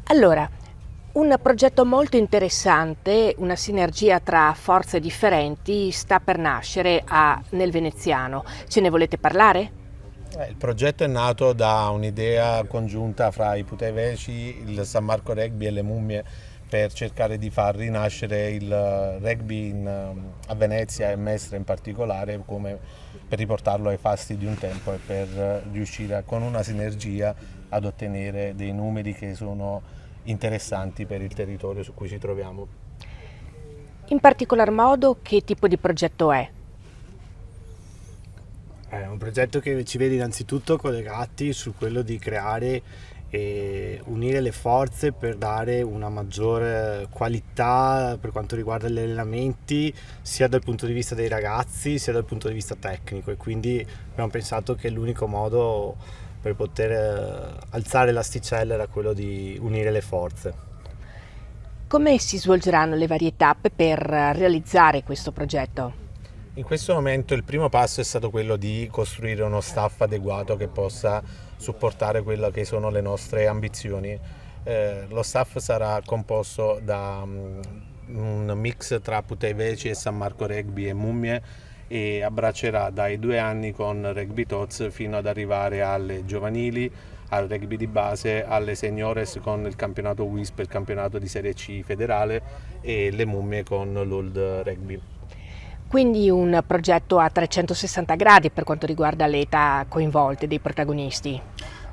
Allora, un progetto molto interessante, una sinergia tra forze differenti sta per nascere nel Veneziano. Ce ne volete parlare? Il progetto è nato da un'idea congiunta fra i Puteveci, il San Marco Rugby e le Mummie per cercare di far rinascere il rugby a Venezia e Mestre in particolare, come per riportarlo ai fasti di un tempo e per riuscire con una sinergia ad ottenere dei numeri che sono interessanti per il territorio su cui ci troviamo. In particolar modo, che tipo di progetto è? È un progetto che ci vede innanzitutto collegati su quello di creare e unire le forze per dare una maggiore qualità per quanto riguarda gli allenamenti, sia dal punto di vista dei ragazzi sia dal punto di vista tecnico, e quindi abbiamo pensato che l'unico modo per poter alzare l'asticella era quello di unire le forze. Come si svolgeranno le varie tappe per realizzare questo progetto? In questo momento il primo passo è stato quello di costruire uno staff adeguato che possa supportare quello che sono le nostre ambizioni. Lo staff sarà composto da un mix tra Puteveci e San Marco Rugby e Mummie e abbraccerà dai 2 anni con Rugby Tots fino ad arrivare alle giovanili, al rugby di base, alle seniores con il campionato WISP, il campionato di Serie C federale, e le Mummie con l'Old Rugby. Quindi un progetto a 360 gradi per quanto riguarda le età coinvolte dei protagonisti.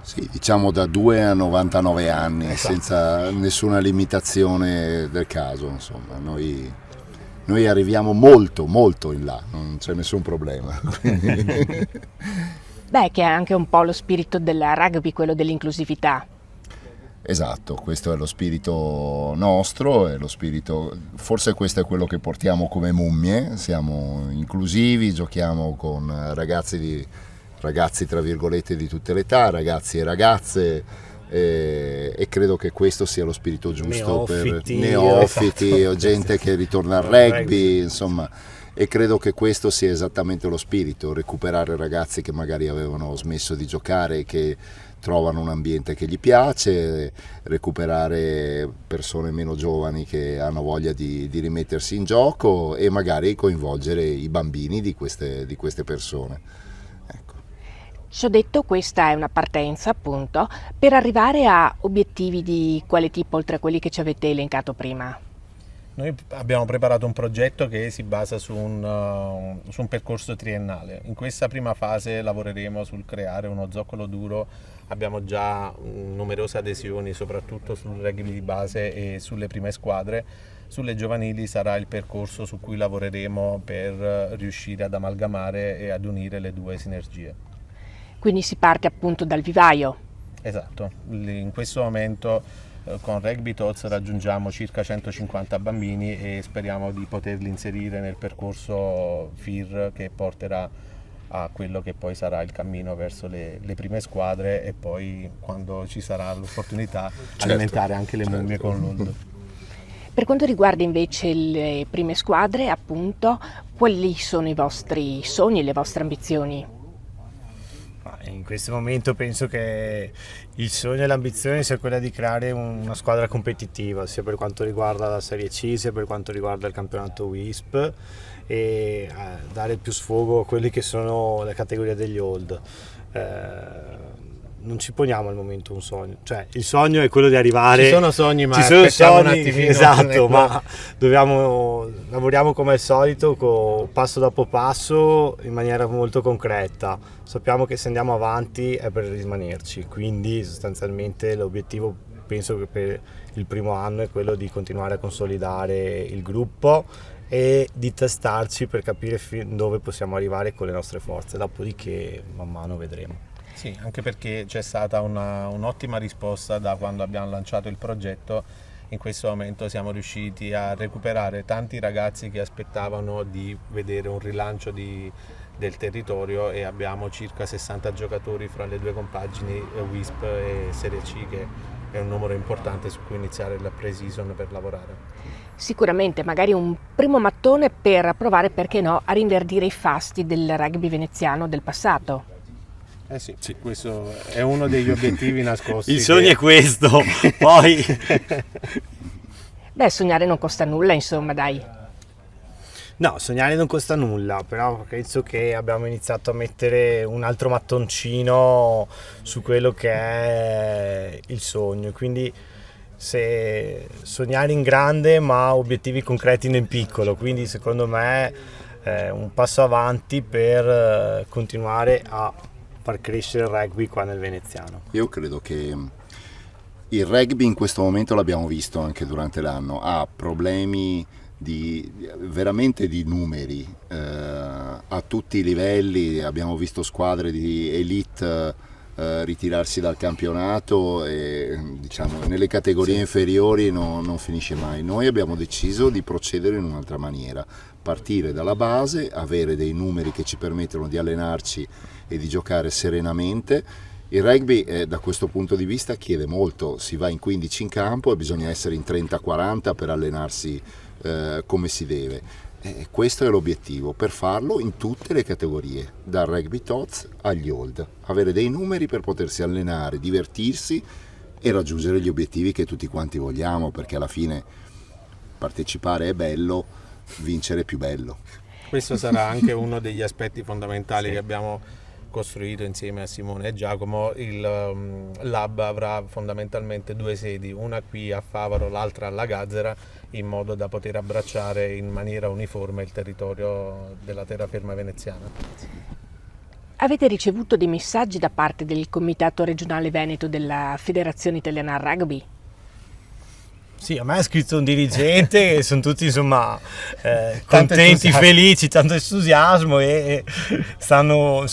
Sì, diciamo da 2 a 99 anni, Esatto. Senza nessuna limitazione del caso, insomma. Noi arriviamo molto, molto in là, non c'è nessun problema. Beh, che è anche un po' lo spirito del rugby, quello dell'inclusività. Esatto, questo è lo spirito nostro, è lo spirito, forse questo è quello che portiamo come Mummie, siamo inclusivi, giochiamo con ragazzi tra virgolette di tutte le età, ragazzi e ragazze, e credo che questo sia lo spirito giusto per neofiti o gente che ritorna al rugby, insomma, e credo che questo sia esattamente lo spirito, recuperare ragazzi che magari avevano smesso di giocare e che trovano un ambiente che gli piace, recuperare persone meno giovani che hanno voglia di rimettersi in gioco e magari coinvolgere i bambini di queste persone. Ecco. Ci ho detto, questa è una partenza, appunto, per arrivare a obiettivi di quale tipo, oltre a quelli che ci avete elencato prima? Noi abbiamo preparato un progetto che si basa su un percorso triennale. In questa prima fase lavoreremo sul creare uno zoccolo duro, abbiamo già numerose adesioni soprattutto sul rugby di base e sulle prime squadre. Sulle giovanili sarà il percorso su cui lavoreremo per riuscire ad amalgamare e ad unire le due sinergie. Quindi si parte appunto dal vivaio. Esatto, in questo momento con Rugby Tots raggiungiamo circa 150 bambini e speriamo di poterli inserire nel percorso FIR che porterà a quello che poi sarà il cammino verso le prime squadre e poi, quando ci sarà l'opportunità, alimentare anche le Mummie con l'Old. Per quanto riguarda invece le prime squadre, appunto, quali sono i vostri sogni, le vostre ambizioni? In questo momento penso che il sogno e l'ambizione sia quella di creare una squadra competitiva, sia per quanto riguarda la Serie C, sia per quanto riguarda il campionato WISP, e dare più sfogo a quelli che sono le categorie degli Old. Non ci poniamo al momento un sogno, cioè il sogno è quello di arrivare. Ci sono sogni, ma ci sono aspettiamo sogni, un attimino. esatto, ma lavoriamo come al solito, passo dopo passo, in maniera molto concreta. Sappiamo che se andiamo avanti è per rimanerci, quindi sostanzialmente l'obiettivo, penso che per il primo anno, è quello di continuare a consolidare il gruppo e di testarci per capire fin dove possiamo arrivare con le nostre forze, dopodiché man mano vedremo. Sì, anche perché c'è stata un'ottima risposta da quando abbiamo lanciato il progetto. In questo momento siamo riusciti a recuperare tanti ragazzi che aspettavano di vedere un rilancio del territorio e abbiamo circa 60 giocatori fra le due compagini WISP e Serie C che è un numero importante su cui iniziare la pre-season per lavorare. Sicuramente, magari un primo mattone per provare, perché no, a rinverdire i fasti del rugby veneziano del passato. Eh sì, questo è uno degli obiettivi nascosti. Il sogno è questo, poi... Beh, sognare non costa nulla, insomma, dai. No, sognare non costa nulla, però penso che abbiamo iniziato a mettere un altro mattoncino su quello che è il sogno, quindi se sognare in grande ma obiettivi concreti nel piccolo, quindi secondo me è un passo avanti per continuare a far crescere il rugby qua nel veneziano. Io credo che il rugby in questo momento, l'abbiamo visto anche durante l'anno, ha problemi veramente di numeri a tutti i livelli. Abbiamo visto squadre di elite ritirarsi dal campionato e diciamo nelle categorie inferiori non finisce mai. Noi abbiamo deciso di procedere in un'altra maniera, partire dalla base, avere dei numeri che ci permettono di allenarci e di giocare serenamente. Il rugby da questo punto di vista chiede molto, si va in 15 in campo e bisogna essere in 30-40 per allenarsi come si deve. Questo è l'obiettivo, per farlo in tutte le categorie, dal rugby tots agli old, avere dei numeri per potersi allenare, divertirsi e raggiungere gli obiettivi che tutti quanti vogliamo, perché alla fine partecipare è bello, vincere è più bello. Questo sarà anche uno degli aspetti fondamentali che abbiamo costruito insieme a Simone e Giacomo. Il lab avrà fondamentalmente due sedi, una qui a Favaro, l'altra alla Gazzera, in modo da poter abbracciare in maniera uniforme il territorio della terraferma veneziana. Avete ricevuto dei messaggi da parte del Comitato Regionale Veneto della Federazione Italiana Rugby? Sì, a me ha scritto un dirigente e sono tutti insomma contenti, felici, tanto entusiasmo e stanno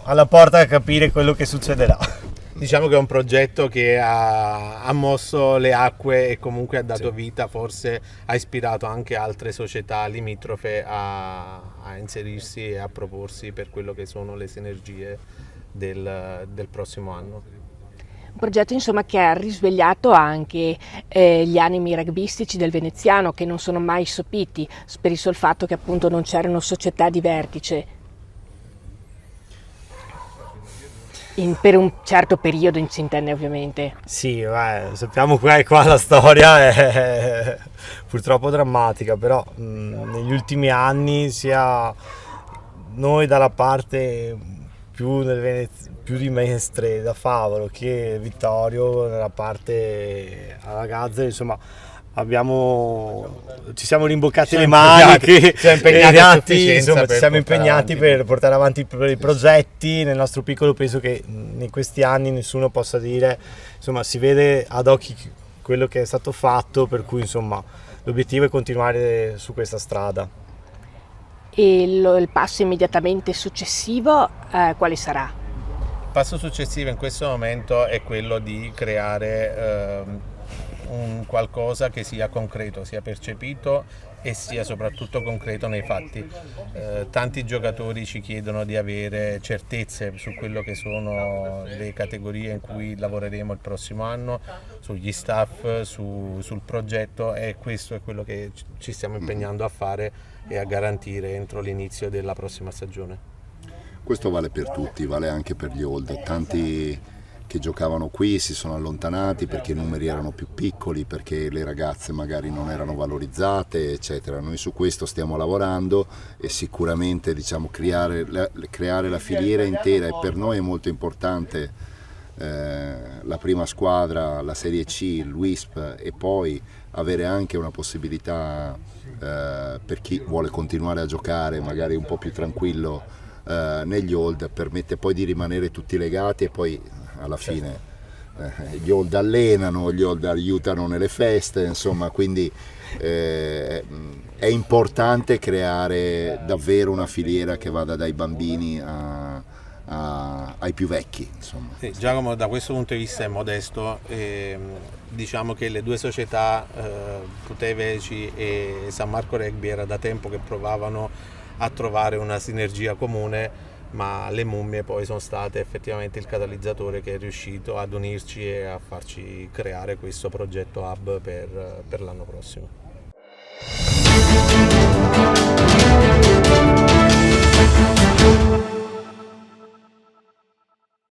alla porta a capire quello che succederà. Diciamo che è un progetto che ha mosso le acque e comunque ha dato vita, forse ha ispirato anche altre società limitrofe a inserirsi e a proporsi per quello che sono le sinergie del prossimo anno. Un progetto insomma che ha risvegliato anche gli animi rugbistici del veneziano, che non sono mai sopiti per il sol fatto che appunto non c'erano società di vertice. Per un certo periodo si intende ovviamente. Sì, sappiamo qua la storia è purtroppo drammatica, però negli ultimi anni sia noi dalla parte più di Mestre da Favaro che Vittorio nella parte alla Gazzera, insomma ci siamo rimboccati le maniche, ci siamo impegnati per portare avanti i progetti. Nel nostro piccolo penso che in questi anni nessuno possa dire, insomma si vede ad occhi quello che è stato fatto, per cui insomma l'obiettivo è continuare su questa strada. E il passo immediatamente successivo quale sarà? Il passo successivo in questo momento è quello di creare un qualcosa che sia concreto, sia percepito e sia soprattutto concreto nei fatti. Tanti giocatori ci chiedono di avere certezze su quello che sono le categorie in cui lavoreremo il prossimo anno, sugli staff, sul progetto, e questo è quello che ci stiamo impegnando a fare e a garantire entro l'inizio della prossima stagione. Questo vale per tutti, vale anche per gli old. Tanti che giocavano qui si sono allontanati perché i numeri erano più piccoli, perché le ragazze magari non erano valorizzate, eccetera. Noi su questo stiamo lavorando e sicuramente creare la filiera intera, e per noi è molto importante la prima squadra, la Serie C, il WISP, e poi avere anche una possibilità per chi vuole continuare a giocare magari un po' più tranquillo negli old, permette poi di rimanere tutti legati, e poi alla fine gli old allenano, gli old aiutano nelle feste, insomma, quindi è importante creare davvero una filiera che vada dai bambini ai più vecchi, insomma. Sì, Giacomo da questo punto di vista è modesto, diciamo che le due società, Puteveci e San Marco Rugby, era da tempo che provavano a trovare una sinergia comune, ma le mummie poi sono state effettivamente il catalizzatore che è riuscito ad unirci e a farci creare questo progetto hub per l'anno prossimo.